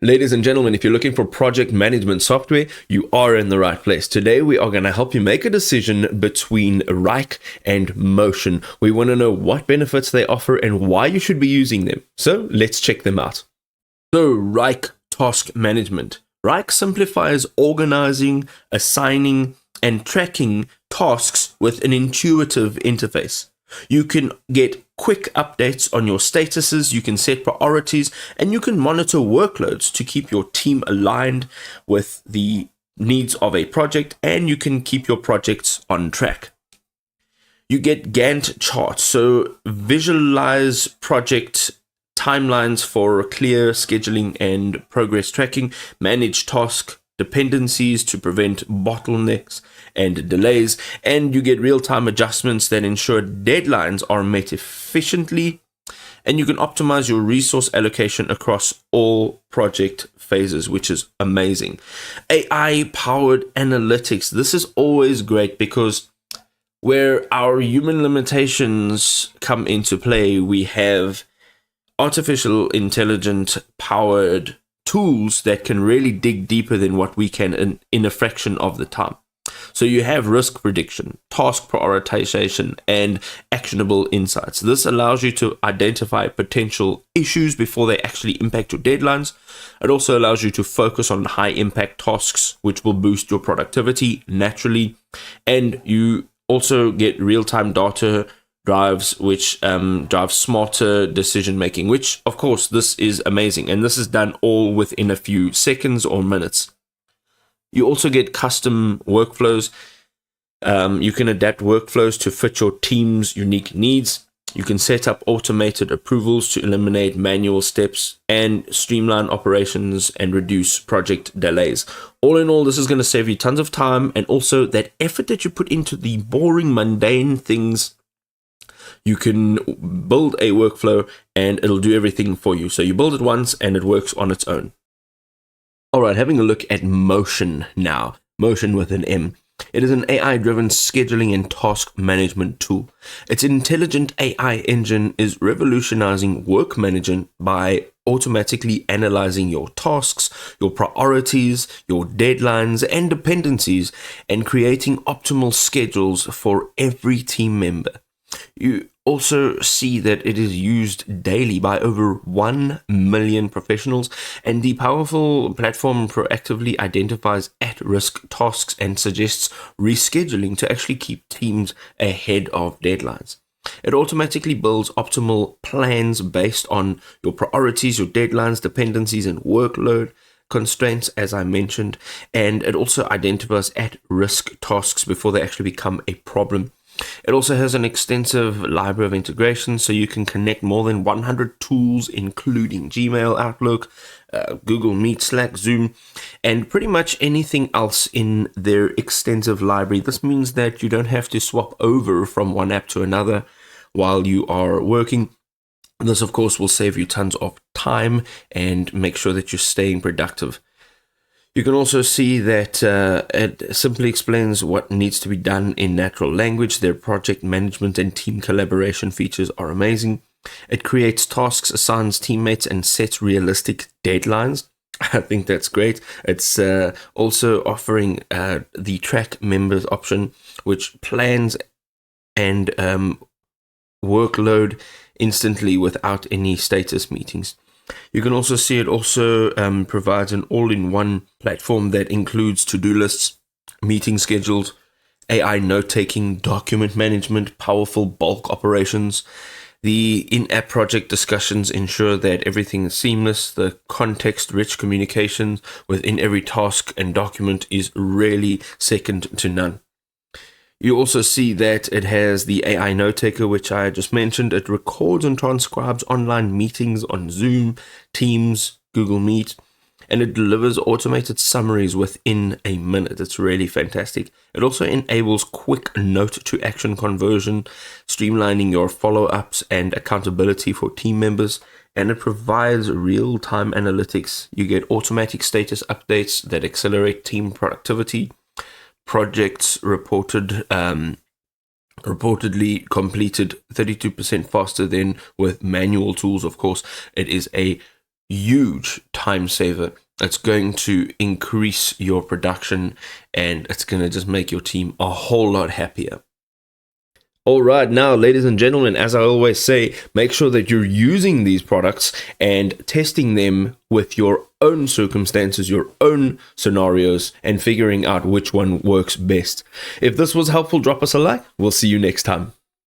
Ladies and gentlemen, if you're looking for project management software, you are in the right place. Today, we are going to help you make a decision between Wrike and Motion. We want to know what benefits they offer and why you should be using them. So let's check them out. So, Wrike Task Management. Wrike simplifies organizing, assigning, and tracking tasks with an intuitive interface. You can get quick updates on your statuses, you can set priorities, and you can monitor workloads to keep your team aligned with the needs of a project, and you can keep your projects on track. You get Gantt charts, so visualize project timelines for clear scheduling and progress tracking, manage task dependencies to prevent bottlenecks and delays, and you get real-time adjustments that ensure deadlines are met efficiently, and you can optimize your resource allocation across all project phases, which is amazing. AI-powered analytics. This is always great because where our human limitations come into play, we have artificial intelligence powered tools that can really dig deeper than what we can in a fraction of the time. So you have risk prediction, task prioritization, and actionable insights. This allows you to identify potential issues before they actually impact your deadlines. It also allows you to focus on high impact tasks, which will boost your productivity naturally. And you also get real-time data drives, which drive smarter decision making, which of course this is amazing, and this is done all within a few seconds or minutes. You also get custom workflows. You can adapt workflows to fit your team's unique needs. You can set up automated approvals to eliminate manual steps and streamline operations and reduce project delays. All in all, this is going to save you tons of time, and also that effort that you put into the boring, mundane things. You can build a workflow and it'll do everything for you. So you build it once and it works on its own. All right, having a look at Motion now. Motion with an M. It is an AI-driven scheduling and task management tool. Its intelligent AI engine is revolutionizing work management by automatically analyzing your tasks, your priorities, your deadlines, and dependencies, and creating optimal schedules for every team member. You also see that it is used daily by over 1 million professionals, and the powerful platform proactively identifies at-risk tasks and suggests rescheduling to actually keep teams ahead of deadlines. It automatically builds optimal plans based on your priorities, your deadlines, dependencies, and workload constraints, as I mentioned, and it also identifies at-risk tasks before they actually become a problem. It also has an extensive library of integrations, so you can connect more than 100 tools, including Gmail, Outlook, Google Meet, Slack, Zoom, and pretty much anything else in their extensive library. This means that you don't have to swap over from one app to another while you are working. This, of course, will save you tons of time and make sure that you're staying productive. You can also see that it simply explains what needs to be done in natural language. Their project management and team collaboration features are amazing. It creates tasks, assigns teammates, and sets realistic deadlines. I think that's great. It's also offering the track members option, which plans and workload instantly without any status meetings. You can also see it also provides an all-in-one platform that includes to-do lists, meeting schedules, AI note-taking, document management, powerful bulk operations. The in-app project discussions ensure that everything is seamless. The context-rich communication within every task and document is really second to none. You also see that it has the AI note taker, which I just mentioned. It records and transcribes online meetings on Zoom, Teams, Google Meet, and it delivers automated summaries within a minute. It's really fantastic. It also enables quick note to action conversion, streamlining your follow-ups and accountability for team members. And it provides real-time analytics. You get automatic status updates that accelerate team productivity. Projects reportedly completed 32% faster than with manual tools. Of course, it is a huge time saver. It's going to increase your production, and it's going to just make your team a whole lot happier. All right, now, ladies and gentlemen, as I always say, make sure that you're using these products and testing them with your own circumstances, your own scenarios, and figuring out which one works best. If this was helpful, drop us a like. We'll see you next time.